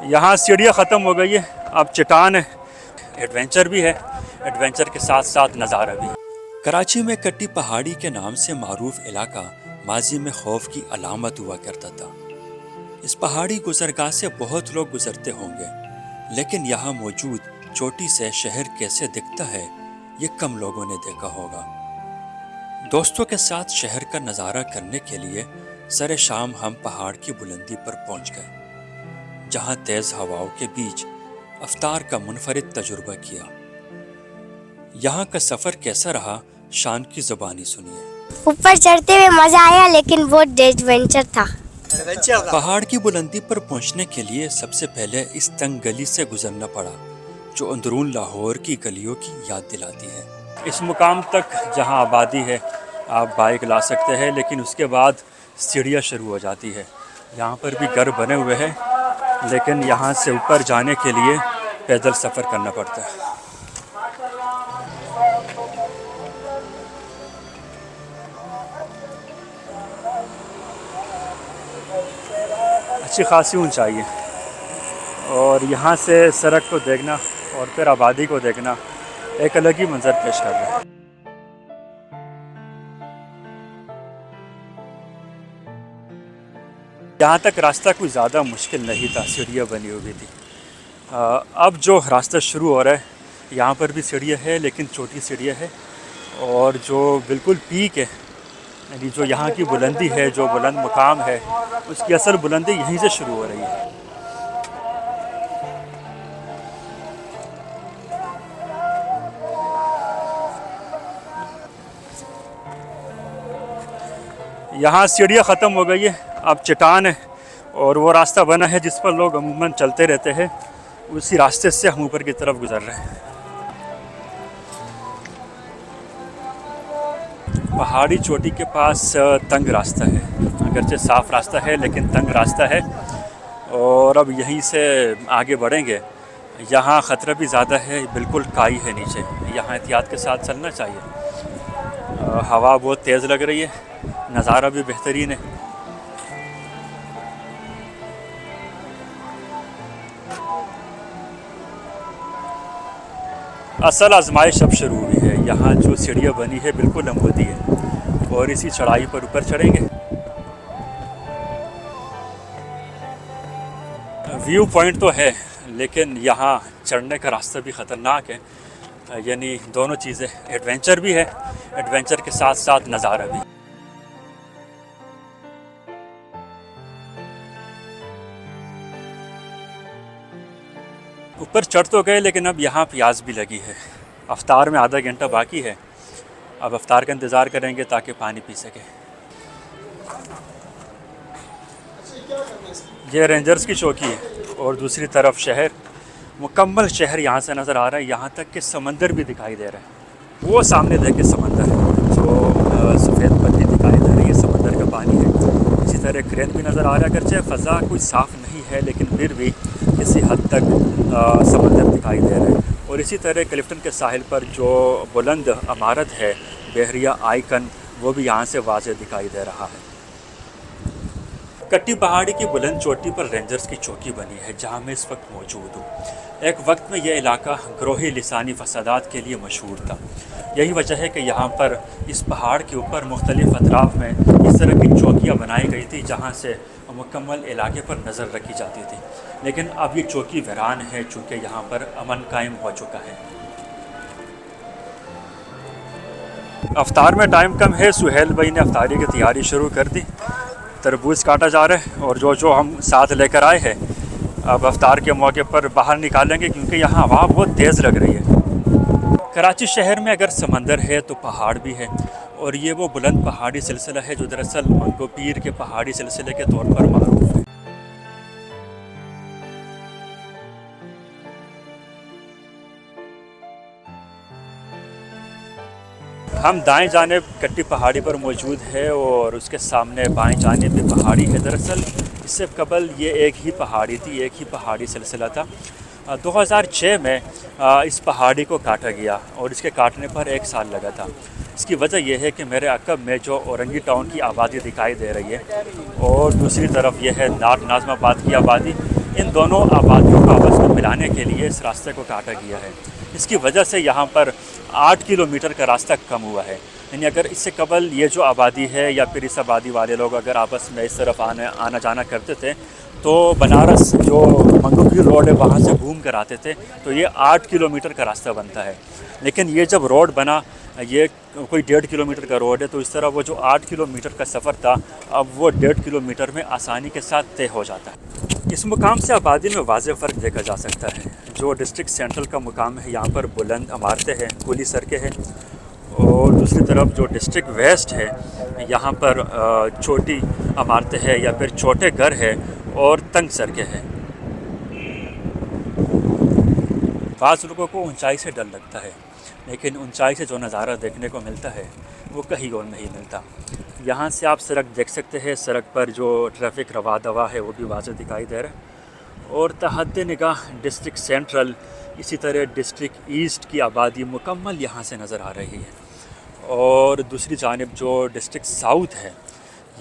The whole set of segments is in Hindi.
यहाँ सीढ़ियाँ ख़त्म हो गई है, अब चट्टान है। एडवेंचर भी है, एडवेंचर के साथ साथ नज़ारा भी। कराची में कट्टी पहाड़ी के नाम से मारूफ इलाका माजी में खौफ की अलामत हुआ करता था। इस पहाड़ी गुजरगाह से बहुत लोग गुजरते होंगे, लेकिन यहाँ मौजूद चोटी से शहर कैसे दिखता है ये कम लोगों ने देखा होगा। दोस्तों के साथ शहर का नज़ारा करने के लिए सरे शाम हम पहाड़ की बुलंदी पर पहुंच गए, जहां तेज हवाओं के बीच अफ्तार का मुनफरिद तजुर्बा किया। यहाँ का सफ़र कैसा रहा, शान की ज़ुबानी सुनिए। ऊपर चढ़ते हुए मजा आया, लेकिन बहुत एडवेंचर था। पहाड़ की बुलंदी पर पहुंचने के लिए सबसे पहले इस तंग गली से गुजरना पड़ा, जो अंदरून लाहौर की गलियों की याद दिलाती है। इस मुकाम तक जहां आबादी है आप बाइक ला सकते हैं, लेकिन उसके बाद सीढ़ियाँ शुरू हो जाती है। यहाँ पर भी घर बने हुए हैं, लेकिन यहाँ से ऊपर जाने के लिए पैदल सफ़र करना पड़ता है। अच्छी खासी ऊंचाई है और यहाँ से सड़क को देखना और फिर आबादी को देखना एक अलग ही मंजर पेश कर रहा है। यहाँ तक रास्ता कोई ज़्यादा मुश्किल नहीं था, सीढ़ियाँ बनी हुई थी। अब जो रास्ता शुरू हो रहा है, यहाँ पर भी सीढ़ियाँ है, लेकिन छोटी सीढ़ियाँ है, और जो बिल्कुल पीक है, यानी जो यहाँ की बुलंदी है, जो बुलंद मुकाम है, उसकी असल बुलंदी यहीं से शुरू हो रही है। यहाँ सीढ़ियाँ ख़त्म हो गई है, अब चट्टान है, और वो रास्ता बना है जिस पर लोग अमूमन चलते रहते हैं। उसी रास्ते से हम ऊपर की तरफ गुजर रहे हैं। पहाड़ी चोटी के पास तंग रास्ता है, अगरचे साफ़ रास्ता है लेकिन तंग रास्ता है, और अब यहीं से आगे बढ़ेंगे। यहाँ ख़तरा भी ज़्यादा है, बिल्कुल काई है नीचे, यहाँ एहतियात के साथ चलना चाहिए। हवा बहुत तेज़ लग रही है, नज़ारा भी बेहतरीन है। असल आजमाइश अब शुरू हुई है। यहाँ जो सीढ़ियाँ बनी है बिल्कुल अमूदी है, और इसी चढ़ाई पर ऊपर चढ़ेंगे। व्यू पॉइंट तो है, लेकिन यहाँ चढ़ने का रास्ता भी ख़तरनाक है, यानी दोनों चीज़ें, एडवेंचर भी है, एडवेंचर के साथ साथ नज़ारा भी। ऊपर चढ़ तो गए, लेकिन अब यहाँ प्यास भी लगी है। अफ्तार में आधा घंटा बाकी है, अब अफ्तार का इंतज़ार करेंगे ताकि पानी पी सके। ये रेंजर्स की चौकी है, और दूसरी तरफ शहर, मुकम्मल शहर यहाँ से नज़र आ रहा है। यहाँ तक कि समंदर भी दिखाई दे रहा है। वो सामने देखे समंदर, जो सफ़ेद पत्ती दिखाई दे रही है, समंदर का पानी है। इसी तरह क्रेन भी नज़र आ रहा है, अगरचे फ़ज़ा कोई साफ़ नहीं है, लेकिन फिर भी किसी हद तक समंदर दिखाई दे रहा है। और इसी तरह क्लिफ्टन के साहिल पर जो बुलंद इमारत है, बहरिया आइकन, वो भी यहाँ से वाज़ेह दिखाई दे रहा है। कट्टी पहाड़ी की बुलंद चोटी पर रेंजर्स की चौकी बनी है, जहाँ मैं इस वक्त मौजूद हूँ। एक वक्त में यह इलाका ग्रोही लिसानी फसादात के लिए मशहूर था। यही वजह है कि यहाँ पर इस पहाड़ के ऊपर मुख्तलिफ अतराफ़ में इस तरह की चौकियाँ बनाई गई थी, जहाँ से मुकम्मल इलाके पर नज़र रखी जाती थी। लेकिन अब ये चौकी वीरान है, चूँकि यहाँ पर अमन कायम हो चुका है। अफ्तार में टाइम कम है, सुहेल भाई ने अफ्तारी की तैयारी शुरू कर दी। तरबूज काटा जा रहा है, और जो हम साथ लेकर आए हैं अब अफ्तार के मौके पर बाहर निकालेंगे, क्योंकि यहाँ हवा बहुत तेज़ लग रही है। कराची शहर में अगर समंदर है तो पहाड़ भी है, और ये वो बुलंद पहाड़ी सिलसिला है जो दरअसल मंगो पीर के पहाड़ी सिलसिले के तौर पर मारूफ है। हम दाएं जानिब कट्टी पहाड़ी पर मौजूद है, और उसके सामने बाएं जानिब भी पहाड़ी है। दरअसल इससे कबल ये एक ही पहाड़ी थी, एक ही पहाड़ी सिलसिला था। 2006 में इस पहाड़ी को काटा गया, और इसके काटने पर 1 साल लगा था। इसकी वजह यह है कि मेरे अकब में जो औरंगी टाउन की आबादी दिखाई दे रही है, और दूसरी तरफ यह है नाट नाज़माबाद की आबादी, इन दोनों आबादियों को आपस में मिलाने के लिए इस रास्ते को काटा गया है। इसकी वजह से यहाँ पर 8 किलोमीटर का रास्ता कम हुआ है। यानी अगर इससे कबल ये जो आबादी है या फिर इस आबादी वाले लोग अगर आपस में इस तरफ आना जाना करते थे तो बनारस जो मंगोपीर रोड है वहाँ से घूम कर आते थे, तो ये 8 किलोमीटर का रास्ता बनता है। लेकिन ये जब रोड बना, ये कोई 1.5 किलोमीटर का रोड है, तो इस तरह वो जो 8 किलोमीटर का सफ़र था अब वो 1.5 किलोमीटर में आसानी के साथ तय हो जाता है। इस मुकाम से आबादी में वाज़ेह फ़र्क देखा जा सकता है। जो डिस्ट्रिक्ट सेंट्रल का मुकाम है यहाँ पर बुलंद इमारतें हैं, खुली सड़कें हैं, और दूसरी तरफ जो डिस्ट्रिक्ट वेस्ट है यहाँ पर छोटी इमारतें हैं या फिर छोटे घर है और तंग सड़कें हैं। बाज़ लोगों को ऊंचाई से डर लगता है, लेकिन ऊंचाई से जो नज़ारा देखने को मिलता है वो कहीं और नहीं मिलता। यहाँ से आप सड़क देख सकते हैं, सड़क पर जो ट्रैफिक रवा दवा है वो भी वाज़ेह दिखाई दे रहा है। और तहद निगाह डिस्ट्रिक्ट सेंट्रल, इसी तरह डिस्ट्रिक्ट ईस्ट की आबादी मुकम्मल यहाँ से नज़र आ रही है। और दूसरी जानिब जो डिस्ट्रिक्ट साउथ है,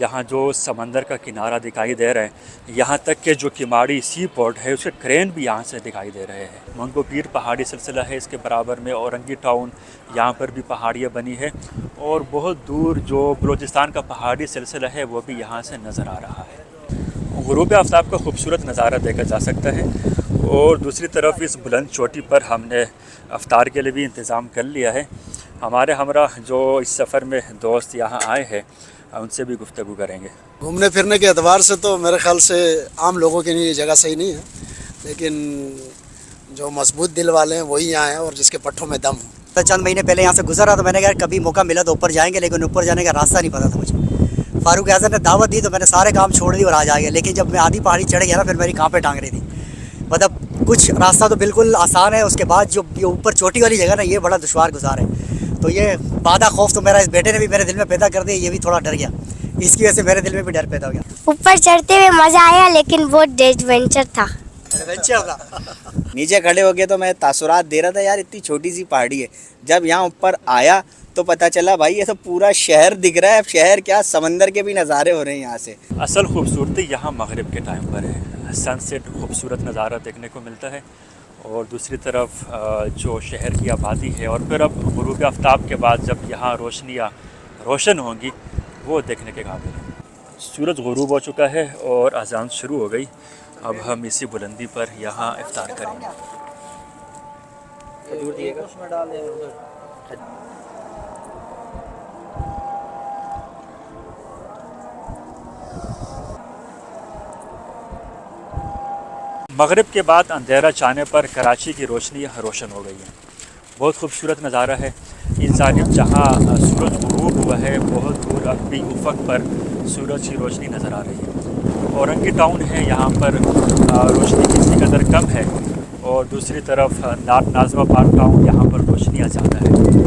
यहाँ जो समंदर का किनारा दिखाई दे रहा है, यहाँ तक कि जो किमाड़ी सी पोर्ट है उसके क्रेन भी यहाँ से दिखाई दे रहे हैं। मंगोपीर पहाड़ी सिलसिला है, इसके बराबर में औरंगी टाउन, यहाँ पर भी पहाड़ियाँ बनी है, और बहुत दूर जो बलूचिस्तान का पहाड़ी सिलसिला है वो भी यहाँ से नज़र आ रहा है। गुरूब आफ्ताब का खूबसूरत नज़ारा देखा जा सकता है। और दूसरी तरफ इस बुलंद चोटी पर हमने अफ्तार के लिए भी इंतज़ाम कर लिया है। हमारे हमरा जो इस सफ़र में दोस्त यहाँ आए हैं उनसे भी गुफ्तगू करेंगे। घूमने फिरने के एतबार से तो मेरे ख्याल से आम लोगों के लिए ये जगह सही नहीं है, लेकिन जो मजबूत दिल वाले हैं वही यहाँ हैं और जिसके पट्टों में दम हो। तो चंद महीने पहले यहाँ से गुजरा तो मैंने कहा कभी मौका मिला तो ऊपर जाएंगे, लेकिन ऊपर जाने का रास्ता नहीं पता था मुझे। फारूक आज़म ने दावत दी तो मैंने सारे काम छोड़ दी और आज आ गया। लेकिन जब मैं आधी पहाड़ी चढ़ गया ना, फिर मेरी कांपे टांग रही थी। मतलब कुछ रास्ता तो बिल्कुल आसान है, उसके बाद जो ये ऊपर चोटी वाली जगह ना, ये बड़ा दुश्वार गुजार है। तो ये बादा खौफ तो मेरा इस बेटे ने भी मेरे दिल में पैदा कर दिया, ये भी थोड़ा डर गया, इसकी वजह से मेरे दिल में भी डर पैदा हो गया। ऊपर चढ़ते हुए मज़ा आया, लेकिन बहुत एडवेंचर था। नीचे खड़े हो गए तो मैं तासुरात दे रहा था, यार इतनी छोटी सी पहाड़ी है। जब यहाँ ऊपर आया तो पता चला भाई ये तो पूरा शहर दिख रहा है। शहर क्या, समंदर के भी नज़ारे हो रहे हैं यहाँ से। असल खूबसूरती यहाँ मगरिब के टाइम पर है। सनसेट खूबसूरत नज़ारा देखने को मिलता है, और दूसरी तरफ जो शहर की आबादी है, और फिर अब गुरूब आफ्ताब के बाद जब यहाँ रोशनियाँ रोशन होंगी वो देखने के काबिल है। सूरज गुरूब हो चुका है और अज़ान शुरू हो गई। अब हम इसी बुलंदी पर यहाँ इफ्तार करेंगे। मगरिब के बाद अंधेरा छाने पर कराची की रोशनी रोशन हो गई है। बहुत खूबसूरत नज़ारा है। इस जानिब जहाँ सूरज गुरूब हुआ है, बहुत दूर अब भी उफ़क़ पर सूरज की रोशनी नज़र आ रही है। औरंगी टाउन है, यहाँ पर रोशनी किसी कदर कम है, और दूसरी तरफ नाज़िमाबाद टाउन, यहाँ पर रोशनियाँ ज़्यादा है।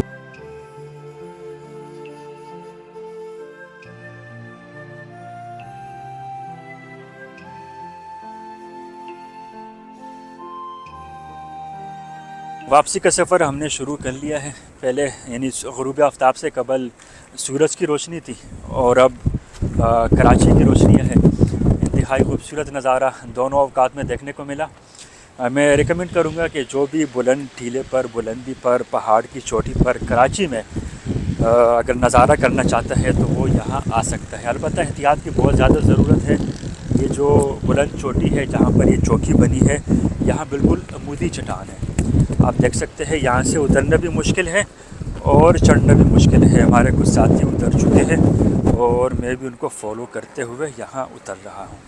वापसी का सफ़र हमने शुरू कर लिया है। पहले यानी गुरूब आफ्ताब से कबल सूरज की रोशनी थी, और अब कराची की रोशनी है। इंतहाई खूबसूरत नज़ारा दोनों अवकात में देखने को मिला। मैं रिकमेंड करूँगा कि जो भी बुलंद टीले पर, बुलंदी पर, पहाड़ की चोटी पर कराची में अगर नज़ारा करना चाहता है तो वो यहाँ आ सकता है। अलबत्ता एहतियात की बहुत ज़्यादा ज़रूरत है। ये जो बुलंद चोटी है जहाँ पर ये चौकी बनी है, यहाँ बिल्कुल अमूदी चट्टान है। आप देख सकते हैं यहाँ से उतरना भी मुश्किल है और चढ़ना भी मुश्किल है। हमारे कुछ साथी उतर चुके हैं और मैं भी उनको फॉलो करते हुए यहाँ उतर रहा हूँ।